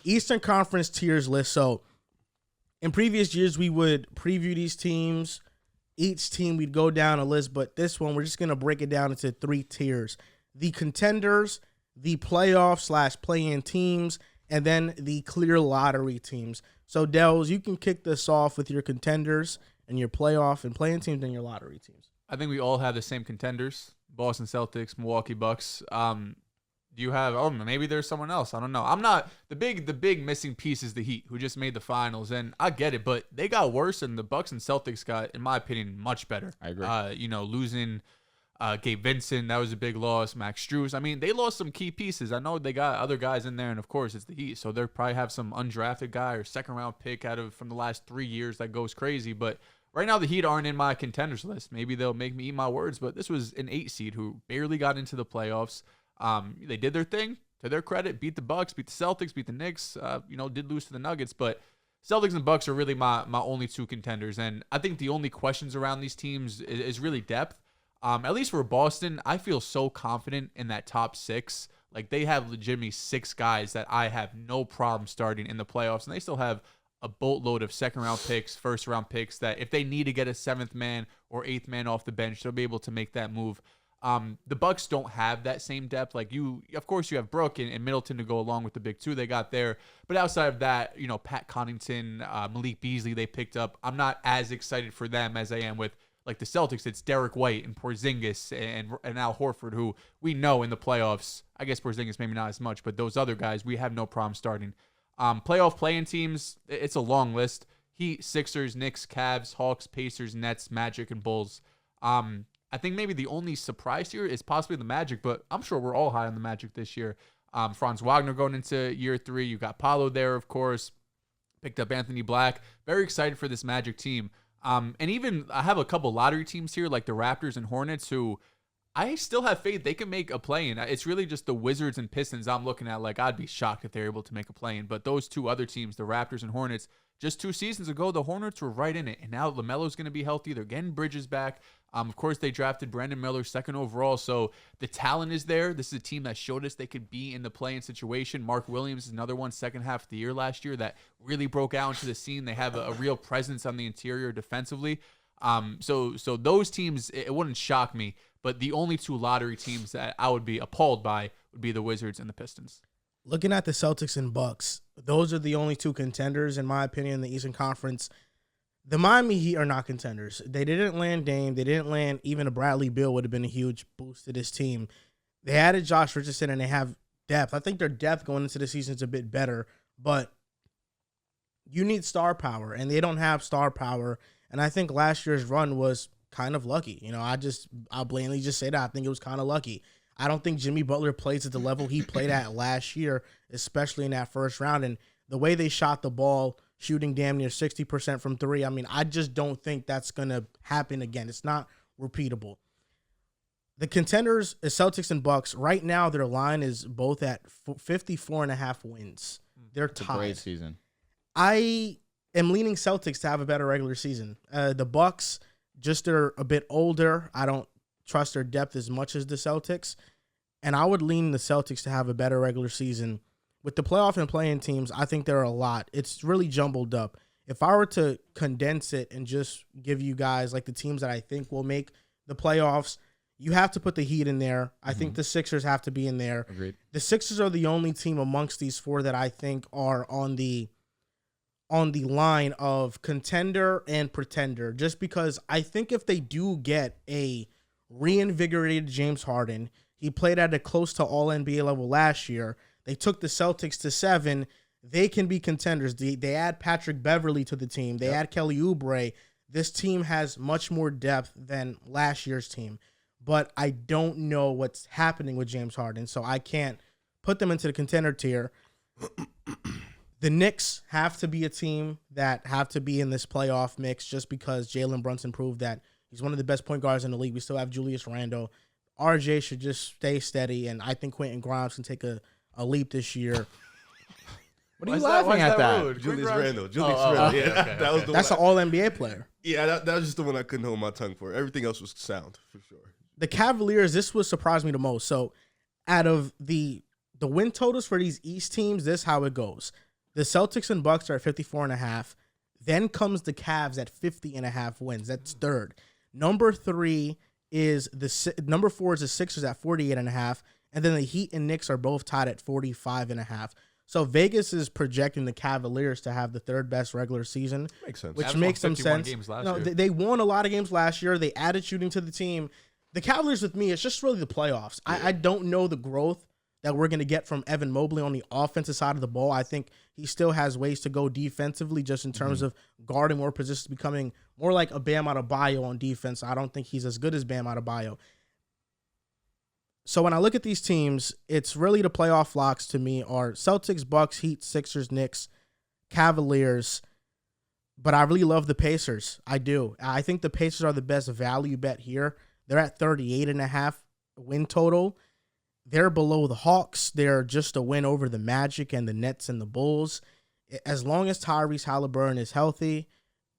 Eastern Conference tiers list. So in previous years, we would preview these teams. Each team, we'd go down a list, but this one, we're just going to break it down into 3 tiers. The contenders, the playoff / play-in teams, and then the clear lottery teams. So, Dehls, you can kick this off with your contenders and your playoff and play-in teams and your lottery teams. I think we all have the same contenders: Boston Celtics, Milwaukee Bucks. Do you have? Oh, maybe there's someone else. I don't know. I'm not the big missing piece is the Heat, who just made the finals, and I get it, but they got worse, and the Bucks and Celtics got, in my opinion, much better. I agree. Losing Gabe Vincent, that was a big loss. Max Strus. I mean, they lost some key pieces. I know they got other guys in there, and of course it's the Heat, so they'll probably have some undrafted guy or second round pick from the last 3 years that goes crazy. But right now the Heat aren't in my contenders list. Maybe they'll make me eat my words, but this was an 8 seed who barely got into the playoffs. They did their thing, to their credit, beat the Bucks, beat the Celtics, beat the Knicks, did lose to the Nuggets, but Celtics and Bucks are really my only 2 contenders. And I think the only questions around these teams is really depth. At least for Boston, I feel so confident in that top 6. Like, they have legitimately 6 guys that I have no problem starting in the playoffs, and they still have a boatload of second-round picks, first-round picks that if they need to get a 7th man or 8th man off the bench, they'll be able to make that move. The Bucks don't have that same depth. Like, of course, you have Brook and Middleton to go along with the big 2 they got there. But outside of that, Pat Connaughton, Malik Beasley they picked up. I'm not as excited for them as I am with, like, the Celtics. It's Derek White and Porzingis and Al Horford, who we know in the playoffs. I guess Porzingis maybe not as much, but those other guys, we have no problem starting. Playoff play-in teams, it's a long list. Heat, Sixers, Knicks, Cavs, Hawks, Pacers, Nets, Magic, and Bulls. I think maybe the only surprise here is possibly the Magic, but I'm sure we're all high on the Magic this year. Franz Wagner going into year 3. You got Paolo there, of course. Picked up Anthony Black. Very excited for this Magic team. And even I have a couple lottery teams here, like the Raptors and Hornets, who I still have faith they can make a play-in. It's really just the Wizards and Pistons I'm looking at. Like, I'd be shocked if they're able to make a play-in. But those 2 other teams, the Raptors and Hornets, just 2 seasons ago, the Hornets were right in it. And now LaMelo's going to be healthy. They're getting Bridges back. Of course, they drafted Brandon Miller 2nd overall. So the talent is there. This is a team that showed us they could be in the play-in situation. Mark Williams is another one, second half of the year last year, that really broke out into the scene. They have a real presence on the interior defensively. So those teams, it wouldn't shock me. But the only 2 lottery teams that I would be appalled by would be the Wizards and the Pistons. Looking at the Celtics and Bucks, those are the only 2 contenders, in my opinion, in the Eastern Conference. The Miami Heat are not contenders. They didn't land Dame. They didn't land even a Bradley Beal would have been a huge boost to this team. They added Josh Richardson, and they have depth. I think their depth going into the season is a bit better, but you need star power, and they don't have star power. And I think last year's run was kind of lucky. I'll blatantly just say that. I think it was kind of lucky. I don't think Jimmy Butler plays at the level he played at last year, especially in that first round. And the way they shot the ball, shooting damn near 60% from 3, I just don't think that's going to happen again. It's not repeatable. The contenders is Celtics and Bucks. Right now, their line is both at 54.5 wins. They're tied. It's a great season. I am leaning Celtics to have a better regular season. The Bucks, they're a bit older. I don't trust their depth as much as the Celtics. And I would lean the Celtics to have a better regular season. With the playoff and play-in teams, I think there are a lot. It's really jumbled up. If I were to condense it and just give you guys like the teams that I think will make the playoffs, you have to put the Heat in there. I think the Sixers have to be in there. Agreed. The Sixers are the only team amongst these 4 that I think are on the line of contender and pretender, just because I think if they do get a reinvigorated James Harden, he played at a close to all-NBA level last year. They took the Celtics to 7. They can be contenders. They add Patrick Beverley to the team. They add Kelly Oubre. This team has much more depth than last year's team. But I don't know what's happening with James Harden, so I can't put them into the contender tier. The Knicks have to be a team that have to be in this playoff mix just because Jalen Brunson proved that he's one of the best point guards in the league. We still have Julius Randle. RJ should just stay steady, and I think Quentin Grimes can take a leap this year. What are you laughing at that? Julius Randle. Yeah, okay, that was the That's one. an all-NBA player. Yeah, that was just the one I couldn't hold my tongue for. Everything else was sound, for sure. The Cavaliers, this would surprise me the most. So out of the win totals for these East teams, this is how it goes. The Celtics and Bucks are at 54.5. Then comes the Cavs at 50.5 wins. That's third. Number 4 is the Sixers at 48.5, and then the Heat and Knicks are both tied at 45.5. So Vegas is projecting the Cavaliers to have the third best regular season. Makes sense. Which Cavs makes won some 51 sense. games last No, year. they won a lot of games last year. They added shooting to the team. The Cavaliers with me, it's just really the playoffs. I don't know the growth that we're going to get from Evan Mobley on the offensive side of the ball. I think he still has ways to go defensively just in terms of guarding more positions, becoming more like a Bam Adebayo on defense. I don't think he's as good as Bam Adebayo. So when I look at these teams, it's really the playoff locks to me are Celtics, Bucks, Heat, Sixers, Knicks, Cavaliers. But I really love the Pacers. I do. I think the Pacers are the best value bet here. They're at 38.5 win total. They're below the Hawks. They're just a win over the Magic and the Nets and the Bulls. As long as Tyrese Halliburton is healthy,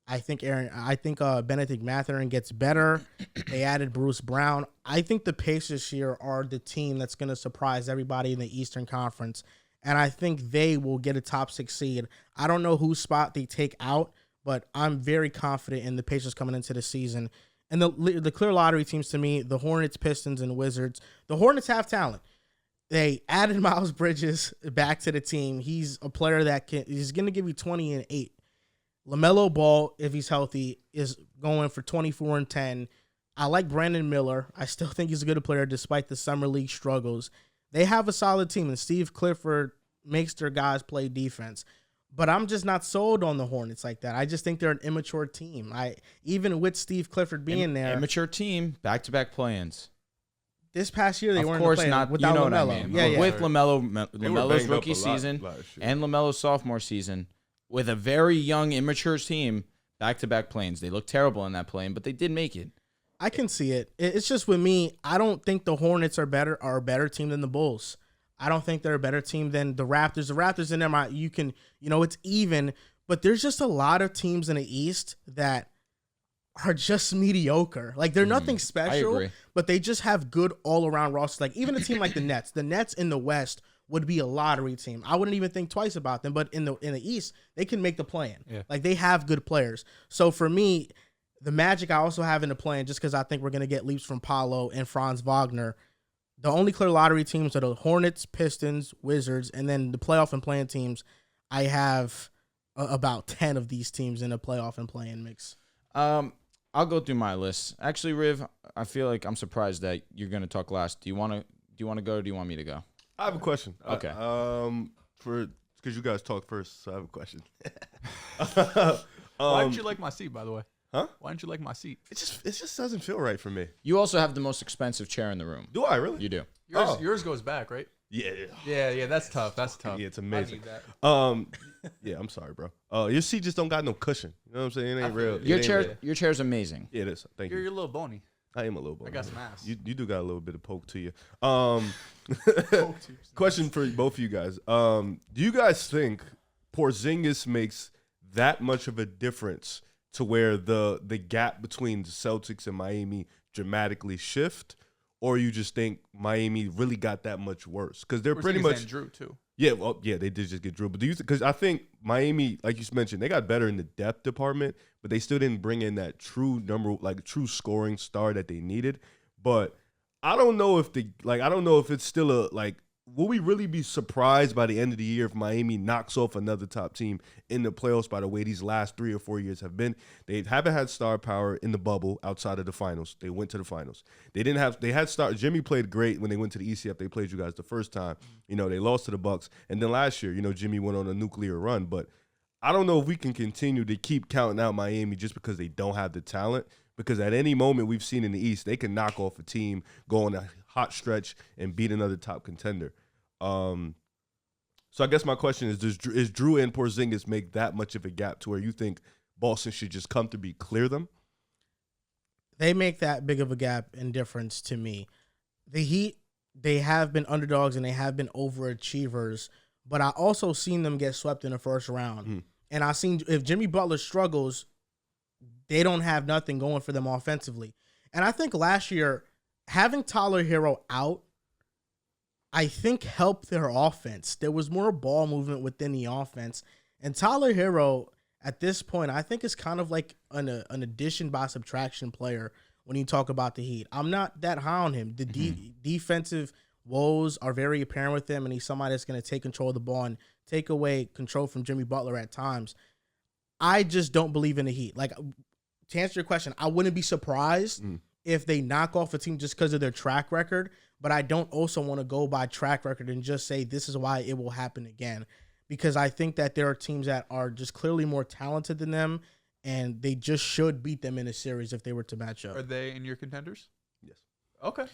I think Benedict Mathurin gets better. They added Bruce Brown. I think the Pacers here are the team that's going to surprise everybody in the Eastern Conference, and I think they will get a top 6 seed. I don't know whose spot they take out, but I'm very confident in the Pacers coming into the season. And the clear lottery teams to me, the Hornets, Pistons, and Wizards. The Hornets have talent. They added Miles Bridges back to the team. He's a player that he's going to give you 20 and 8. LaMelo Ball, if he's healthy, is going for 24 and 10. I like Brandon Miller. I still think he's a good player despite the summer league struggles. They have a solid team, and Steve Clifford makes their guys play defense. But I'm just not sold on the Hornets like that. I just think they're an immature team. Even with Steve Clifford being there, immature team, back-to-back play-ins. This past year they weren't playing not without you know LaMelo. what I mean. Yeah. With LaMelo's banged rookie up a lot season last year. and LaMelo's sophomore season, with a very young, immature team, back-to-back play-ins. They look terrible in that play-in, but they did make it. I can see it. It's just with me, I don't think the Hornets are a better team than the Bulls. I don't think they're a better team than the Raptors. The Raptors in them, it's even, but there's just a lot of teams in the East that are just mediocre. Like they're nothing special, agree. but they just have good all-around rosters. Like even a team like the Nets. The Nets in the West would be a lottery team. I wouldn't even think twice about them, but in the East, they can make the play-in. Yeah. Like they have good players. So for me, the Magic I also have in the play-in just because I think we're going to get leaps from Paolo and Franz Wagner. The only clear lottery teams are the Hornets, Pistons, Wizards, and then the playoff and play-in teams. I have about 10 of these teams in a playoff and play-in mix. I'll go through my list. Actually, Riv, I feel like I'm surprised that you're going to talk last. Do you want to go or do you want me to go? I have a question. Okay. Because you guys talk first, so I have a question. Why didn't you like my seat, by the way? Huh? Why didn't you like my seat? It just doesn't feel right for me. You also have the most expensive chair in the room. Do I really? You do. Yours goes back, right? Yeah. Yeah, that's tough. That's tough. Yeah, it's amazing. I need that. Yeah, I'm sorry, bro. Your seat just don't got no cushion. You know what I'm saying? It ain't real. It Your ain't chair, real. your chair's amazing. Yeah, it is. Thank You're you. a little bony. I am a little bit. I got some ass. You do got a little bit of poke to you. Question for both of you guys. Do you guys think Porzingis makes that much of a difference to where the gap between the Celtics and Miami dramatically shift, or you just think Miami really got that much worse? Because they're pretty much Drew too. Yeah, well, yeah, they did just get Drew. But do you because I think Miami, like you mentioned, they got better in the depth department, but they still didn't bring in that true true scoring star that they needed. But I don't know if it's still will we really be surprised by the end of the year if Miami knocks off another top team in the playoffs by the way these last 3 or 4 years have been? They haven't had star power in the bubble outside of the finals. They went to the finals. They had star. Jimmy played great when they went to the ECF. They played you guys the first time. They lost to the Bucks. And then last year, Jimmy went on a nuclear run. But I don't know if we can continue to keep counting out Miami just because they don't have the talent. Because at any moment we've seen in the East, they can knock off a team, go on a hot stretch, and beat another top contender. So I guess my question is Drew and Porzingis make that much of a gap to where you think Boston should just comfortably clear them? They make that big of a gap in difference to me. The Heat, they have been underdogs and they have been overachievers, but I also seen them get swept in the first round. And I seen if Jimmy Butler struggles, they don't have nothing going for them offensively. And I think last year, having Tyler Hero out I think helped their offense. There was more ball movement within the offense. And Tyler Hero, at this point, I think is kind of like an addition by subtraction player when you talk about the Heat. I'm not that high on him. The defensive woes are very apparent with him, and he's somebody that's going to take control of the ball and take away control from Jimmy Butler at times. I just don't believe in the Heat. Like, to answer your question, I wouldn't be surprised if they knock off a team just because of their track record, but I don't also want to go by track record and just say this is why it will happen again, because I think that there are teams that are just clearly more talented than them, and they just should beat them in a series if they were to match up. Are they in your contenders? Yes. Okay.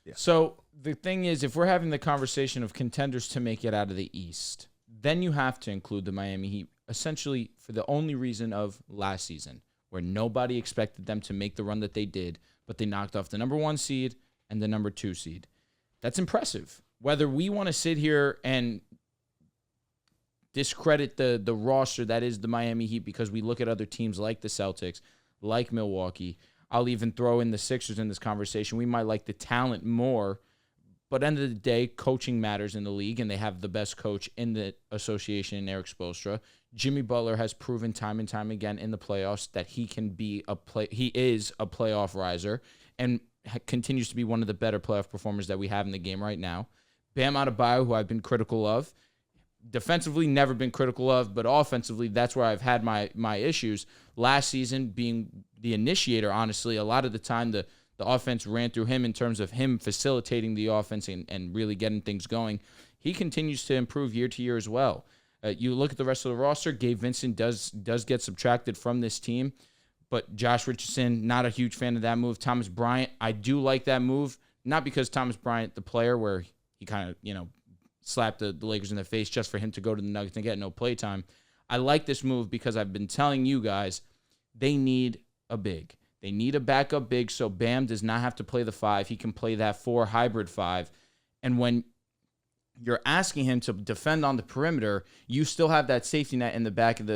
Yeah. So the thing is, if we're having the conversation of contenders to make it out of the East, then you have to include the Miami Heat, essentially for the only reason of last season, where nobody expected them to make the run that they did, but they knocked off the number 1 seed and the number 2 seed. That's impressive. Whether we want to sit here and discredit the roster that is the Miami Heat because we look at other teams like the Celtics, like Milwaukee, I'll even throw in the Sixers in this conversation. We might like the talent more, but end of the day, coaching matters in the league, and they have the best coach in the association in Eric Spoelstra. Jimmy Butler has proven time and time again in the playoffs that he is a playoff riser and continues to be one of the better playoff performers that we have in the game right now. Bam Adebayo, who I've been critical of, defensively never been critical of, but offensively, that's where I've had my issues. Last season, being the initiator, honestly, a lot of the time the offense ran through him in terms of him facilitating the offense and really getting things going. He continues to improve year to year as well. You look at the rest of the roster, Gabe Vincent does get subtracted from this team, but Josh Richardson, not a huge fan of that move. Thomas Bryant, I do like that move, not because Thomas Bryant, the player, where he kind of, slapped the Lakers in the face just for him to go to the Nuggets and get no playtime. I like this move because I've been telling you guys they need a big. They need a backup big so Bam does not have to play the 5. He can play that 4 hybrid 5. And when you're asking him to defend on the perimeter, you still have that safety net in the back of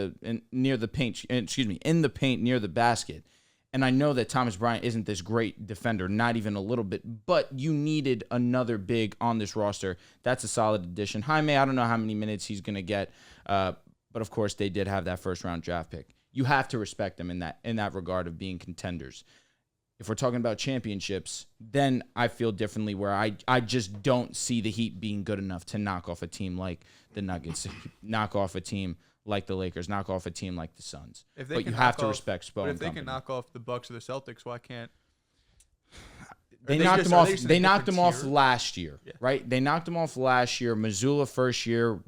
near the paint, in the paint near the basket. And I know that Thomas Bryant isn't this great defender, not even a little bit, but you needed another big on this roster. That's a solid addition. Jaime, I don't know how many minutes he's going to get, but of course they did have that first-round draft pick. You have to respect them in that regard of being contenders. If we're talking about championships, then I feel differently where I just don't see the Heat being good enough to knock off a team like the Nuggets, knock off a team like the Lakers, knock off a team like the Suns. But you have to respect Spo. But if they can knock off the Bucks or the Celtics, why can't they knocked them off? They knocked them off last year, right? They knocked them off last year. Missoula first year.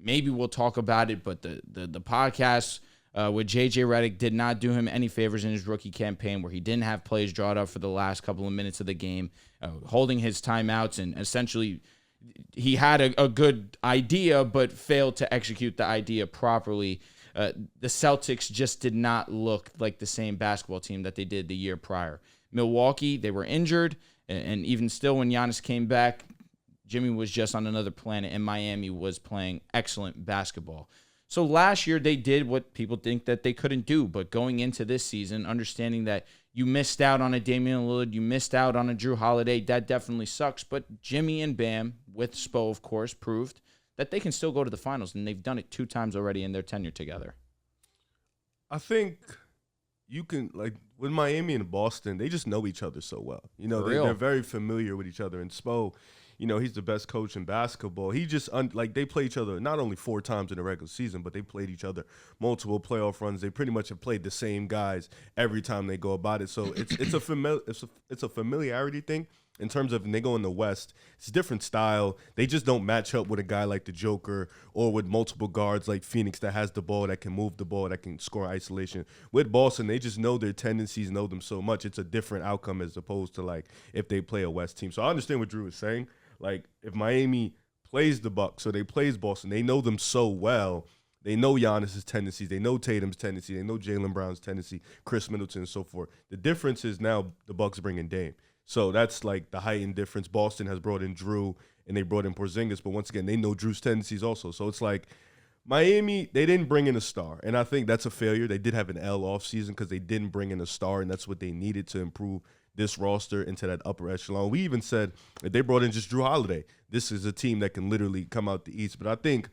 Maybe we'll talk about it, but the podcast with JJ Redick did not do him any favors in his rookie campaign, where he didn't have plays drawn up for the last couple of minutes of the game, holding his timeouts, and essentially he had a good idea but failed to execute the idea properly. The Celtics just did not look like the same basketball team that they did the year prior. Milwaukee, they were injured, and even still when Giannis came back, Jimmy was just on another planet, and Miami was playing excellent basketball. So last year they did what people think that they couldn't do, but going into this season, understanding that you missed out on a Damian Lillard, you missed out on a Drew Holiday, that definitely sucks. But Jimmy and Bam, with Spo, of course, proved that they can still go to the finals, and they've done it 2 times already in their tenure together. I think you can, like, with Miami and Boston, they just know each other so well. They're very familiar with each other. And Spo, he's the best coach in basketball. He just, they play each other not only 4 times in the regular season, but they played each other multiple playoff runs. They pretty much have played the same guys every time they go about it. So it's a familiarity thing. In terms of when they go in the West, it's a different style. They just don't match up with a guy like the Joker or with multiple guards like Phoenix that has the ball, that can move the ball, that can score isolation. With Boston, they just know their tendencies, know them so much. It's a different outcome as opposed to, like, if they play a West team. So I understand what Drew is saying. Like, if Miami plays the Bucks or they plays Boston, they know them so well. They know Giannis's tendencies. They know Tatum's tendency. They know Jaylen Brown's tendency, Chris Middleton, and so forth. The difference is now the Bucks bring in Dame. So that's like the heightened difference. Boston has brought in Drew, and they brought in Porzingis. But once again, they know Drew's tendencies also. So it's like Miami, they didn't bring in a star. And I think that's a failure. They did have an L offseason because they didn't bring in a star, and that's what they needed to improve this roster into that upper echelon. We even said if they brought in just Drew Holiday, this is a team that can literally come out the East. But I think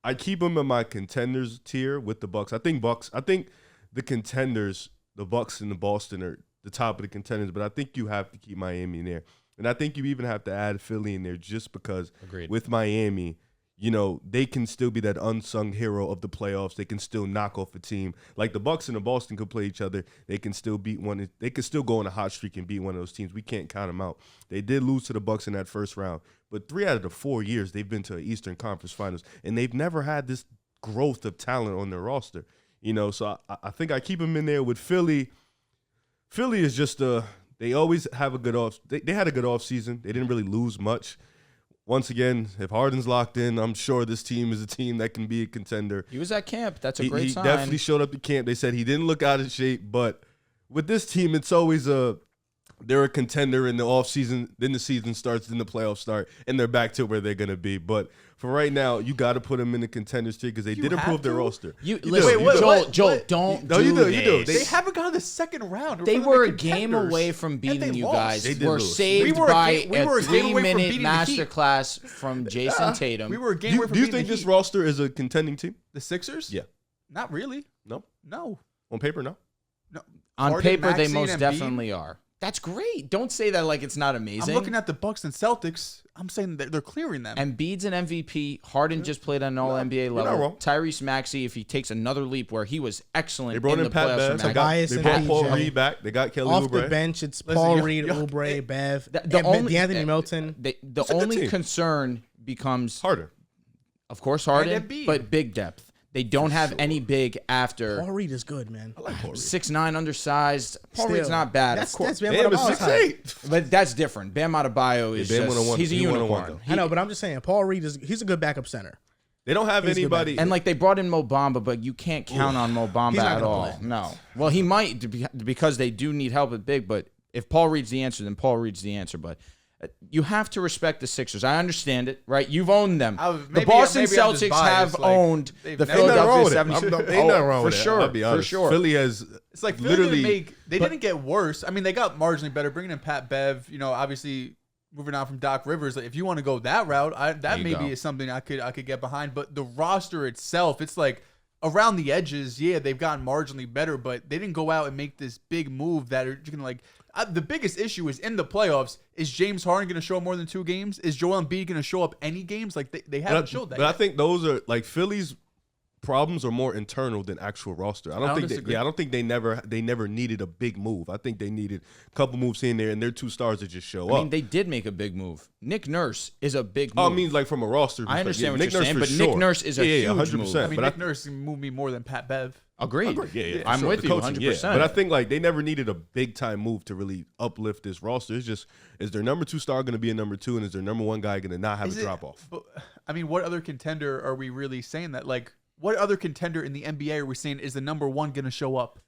I keep them in my contenders tier with the Bucks. I think the contenders, the Bucks and the Boston are the top of the contenders, but I think you have to keep Miami in there. And I think you even have to add Philly in there just because with Miami, you know, they can still be that unsung hero of the playoffs. They can still knock off a team. Like the Bucks and the Boston could play each other. They can still beat one. They could still go on a hot streak and beat one of those teams. We can't count them out. They did lose to the Bucks in that first round. But 3 out of the 4 years they've been to Eastern Conference Finals, and they've never had this growth of talent on their roster. You know, so I think I keep them in there with Philly. Philly is just they always have a good off. They had a good off season. They didn't really lose much. Once again, if Harden's locked in, I'm sure this team is a team that can be a contender. He was at camp. That's a great sign. He definitely showed up to camp. They said he didn't look out of shape, but with this team, it's always they're a contender in the offseason. Then the season starts, then the playoffs start, and they're back to where they're going to be. But for right now, you got to put them in the contenders tier because they did improve their roster. Listen, Joel, don't do you this. They haven't gone to the second round. They were a game away from beating you guys. They did We're lose. saved We by were a a game away from 3-minute beating the Heat. masterclass from Jason Tatum. We were a game away from Do you beating think the this Heat. roster is a contending team? The Sixers? Yeah. Not really. No. No. On paper, no. No. On Harden, paper, they Maxey, most and Embiid? definitely are. That's great. Don't say that like it's not amazing. I'm looking at the Bucks and Celtics. I'm saying that they're clearing them. Embiid's an MVP. Harden just played at an All-NBA not level. wrong. Tyrese Maxey, if he takes another leap where he was excellent They brought in in the Pat playoffs Bev. for They Maxey. Tobias they and brought Paul PJ. Reed back. They got Kelly Off Oubre. the bench, it's Listen, Paul yo- Reed, yo- Oubre, Bev, The Milton. The a good only team. concern becomes, Harder. of course, Harden, Embiid. but big depth. They don't have any big after. Paul Reed is good, man. I like Paul Reed. 6'9", undersized. Paul Still, Reed's not bad. That's of course. Bam Damn, it's Adebayo's type. 6'8". But that's different. Bam Adebayo is Bam just, won a one- he's a he won a one, unicorn. though. I know, but I'm just saying, Paul Reed he's a good backup center. They don't have He's good anybody. And like they brought in Mo Bamba, but you can't count on Mo Bamba He's not at gonna all. play. No. Well, he might because they do need help at big. But if Paul Reed's the answer, then Paul Reed's the answer. But you have to respect the Sixers. I understand it, right? You've owned them. The maybe- Boston maybe I'm just Celtics biased, have like, owned they've the never- Ain't nothing wrong Philadelphia with it. 76ers. Ain't nothing wrong for with sure, it. I'll be honest. For sure. Philly has It's like Philly literally. they didn't get worse. I mean, they got marginally better. Bringing in Pat Bev, you know, obviously moving on from Doc Rivers. Like, if you want to go that route, that you maybe go. is something I could get behind. But the roster itself, it's like around the edges. Yeah, they've gotten marginally better, but they didn't go out and make this big move that are just gonna like. The biggest issue is in the playoffs. Is James Harden going to show up more than 2 games? Is Joel Embiid going to show up any games? Like they haven't showed that. But I yet. think those are like Philly's problems are more internal than actual roster. I don't think disagree. I don't think they never needed a big move. I think they needed a couple moves here and there, and their 2 stars to just show I up. mean, they did make a big move. Nick Nurse is a big move. I mean, like from a roster. I understand perspective. what you're saying, Nick Nurse but for Nick sure. Nurse is a huge 100%. move. I mean, but Nick Nurse can move me more than Pat Bev. Agreed. Yeah, I'm sure. with The you coaching, 100%. But I think like they never needed a big time move to really uplift this roster. It's just is their number 2 star going to be a number 2, and is their number 1 guy going to not have Is a it- drop off? But, I mean, what other contender are we really saying that? Like, what other contender in the NBA are we saying is the number 1 going to show up?